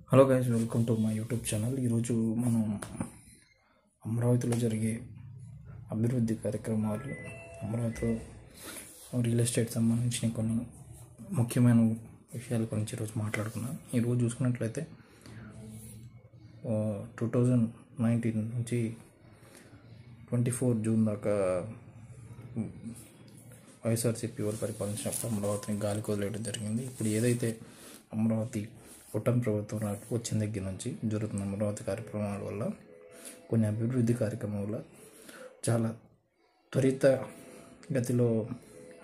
Hello guys, welcome to my YouTube channel. ఈరోజు మనం అమరావతిలో జరిగే అభివృద్ధి కార్యక్రమాలు, అమరావతిలో రియల్ ఎస్టేట్ సంబంధించిన కొన్ని ముఖ్యమైన విషయాల గురించి ఈరోజు మాట్లాడుకున్నాం. ఈరోజు చూసుకున్నట్లయితే 2019 నుంచి 24 జూన్ దాకా వైఎస్ఆర్సీపీ వాళ్ళు పరిపాలించినప్పుడు అమరావతిని గాలికి వదిలేయడం జరిగింది. ఇప్పుడు ఏదైతే అమరావతి కూటమి ప్రభుత్వం వచ్చిన దగ్గర నుంచి జరుగుతున్న అమరావతి కార్యక్రమాల వల్ల కొన్ని అభివృద్ధి కార్యక్రమం వల్ల చాలా త్వరిత గతిలో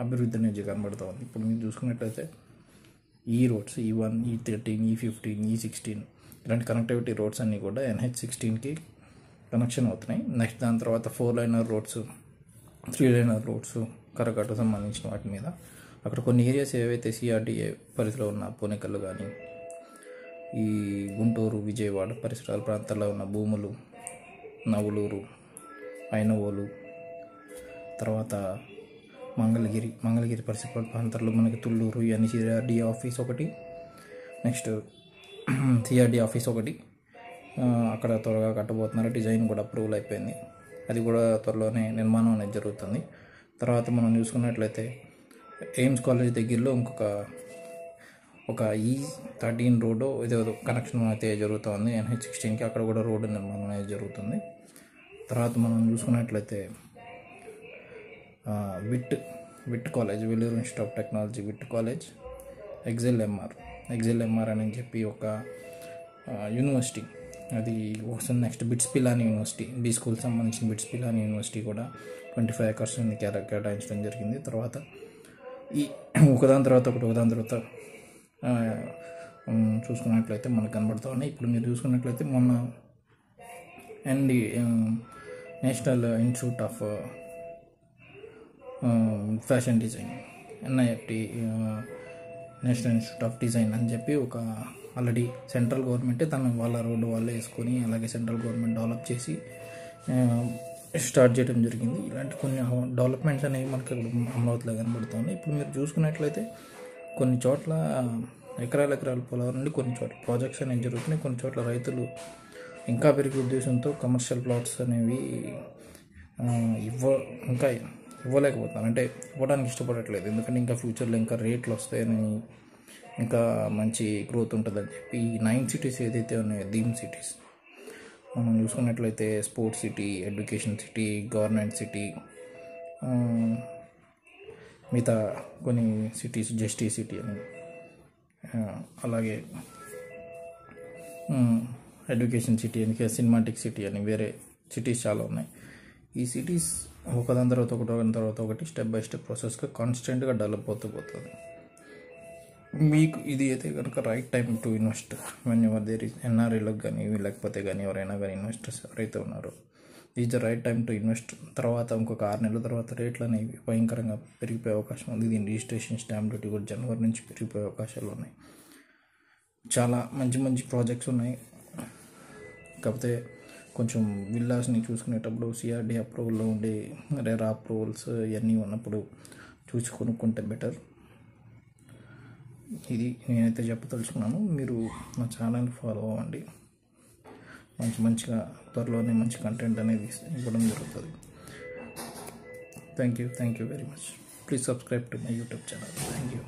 అభివృద్ధి అనేది కనబడుతుంది. ఇప్పుడు మీరు చూసుకున్నట్లయితే ఈ roads E1, E13, E15, E16 ఇలాంటి కనెక్టివిటీ రోడ్స్ అన్నీ కూడా NH16కి కనెక్షన్ అవుతున్నాయి. నెక్స్ట్ దాని తర్వాత 4 లైనర్ రోడ్స్, 3 లైనర్ రోడ్స్ కరకట్టు సంబంధించిన వాటి మీద అక్కడ కొన్ని ఏరియాస్ ఏవైతే CRDA పరిధిలో ఉన్న పూనెకల్లు కానీ, ఈ గుంటూరు, విజయవాడ పరిసరాల ప్రాంతాల్లో ఉన్న భూములు, నవలూరు, ఐనవోలు, తర్వాత మంగళగిరి పరిసర ప్రాంతాల్లో మనకి తుళ్ళూరు, ఇవన్నీ CRDA ఆఫీస్ ఒకటి, నెక్స్ట్ CRDA ఆఫీస్ ఒకటి అక్కడ త్వరగా కట్టబోతున్నారు. డిజైన్ కూడా అప్రూవల్ అయిపోయింది, అది కూడా త్వరలోనే నిర్మాణం అనేది జరుగుతుంది. తర్వాత మనం చూసుకున్నట్లయితే ఎయిమ్స్ కాలేజ్ దగ్గరలో ఒక E13 రోడ్డు ఏదో కనెక్షన్ అయితే జరుగుతుంది NH16కి, అక్కడ కూడా రోడ్డు నిర్మాణం అనేది జరుగుతుంది. తర్వాత మనం చూసుకున్నట్లయితే VIT college, Vellore institute of technology VIT college, ఎగ్జెల్ఎంఆర్ అని చెప్పి ఒక యూనివర్సిటీ, అది వస్తుంది. Next BITS Pilani university, B school సంబంధించిన బిట్స్ పిలానీ యూనివర్సిటీ కూడా 25 acres కేటాయించడం జరిగింది. తర్వాత ఈ ఒకదాని తర్వాత చూసుకున్నట్లయితే మనకు కనబడుతూ ఉన్నాయి. ఇప్పుడు మీరు చూసుకున్నట్లయితే మొన్న national institute of fashion design, NIFT, national institute of design అని చెప్పి ఒక ఆల్రెడీ సెంట్రల్ గవర్నమెంటే వాళ్ళ రోడ్డు వాళ్ళే వేసుకొని, అలాగే సెంట్రల్ గవర్నమెంట్ డెవలప్ చేసి స్టార్ట్ చేయడం జరిగింది. ఇలాంటి కొన్ని డెవలప్మెంట్స్ అనేవి మనకి అమరావతిలో కనబడుతుంది. ఇప్పుడు మీరు చూసుకున్నట్లయితే కొన్ని చోట్ల ఎకరాల పొలాల నుండి కొన్ని చోట్ల ప్రాజెక్ట్స్ అనేవి జరుగుతున్నాయి. కొన్ని చోట్ల రైతులు ఇంకా పెరిగే ఉద్దేశంతో కమర్షియల్ ప్లాట్స్ అనేవి ఇవ్వలేకపోతున్నారు, అంటే ఇవ్వడానికి ఇష్టపడట్లేదు. ఎందుకంటే ఇంకా ఫ్యూచర్లో ఇంకా రేట్లు వస్తాయని, ఇంకా మంచి గ్రోత్ ఉంటుందని చెప్పి ఈ 9 cities ఏదైతే ఉన్నాయో థీమ్ సిటీస్ మనం చూసుకున్నట్లయితే sports city, education city, government city, మిగతా కొన్ని సిటీస్ జస్టిస్ సిటీ అని, అలాగే ఎడ్యుకేషన్ సిటీ అని, సినిమాటిక్ సిటీ అని వేరే సిటీస్ చాలా ఉన్నాయి. ఈ సిటీస్ ఒకదాని తర్వాత ఒకటి స్టెప్ బై స్టెప్ ప్రాసెస్గా కాన్స్టెంట్గా డెవలప్ అవుతుంది. మీకు ఇది అయితే కనుక right time to invest whenever there is NRIలకు కానీ లేకపోతే కానీ ఎవరైనా కానీ ఇన్వెస్టర్స్ ఎవరైతే ఉన్నారో, is the right time to invest. తర్వాత ఇంకొక 6 నెలల తర్వాత రేట్లు అనేవి భయంకరంగా పెరిగిపోయే అవకాశం ఉంది. దీని రిజిస్ట్రేషన్ స్టాంప్ డ్యూటీ కూడా జనవరి నుంచి పెరిగిపోయే అవకాశాలు ఉన్నాయి. చాలా మంచి ప్రాజెక్ట్స్ ఉన్నాయి. కాకపోతే కొంచెం విల్లాస్ని చూసుకునేటప్పుడు CRDA అప్రూవల్లో ఉండే రెరా అప్రూవల్స్ ఇవన్నీ ఉన్నప్పుడు చూసి కొనుక్కుంటే బెటర్. ఇది నేనైతే చెప్పదలుచుకున్నాను. మీరు నా ఛానల్ ఫాలో అవ్వండి. మంచిగా త్వరలోనే మంచి కంటెంట్ అనేది ఇవ్వడం జరుగుతుంది. Thank you very much. Please subscribe to my YouTube channel. Thank you.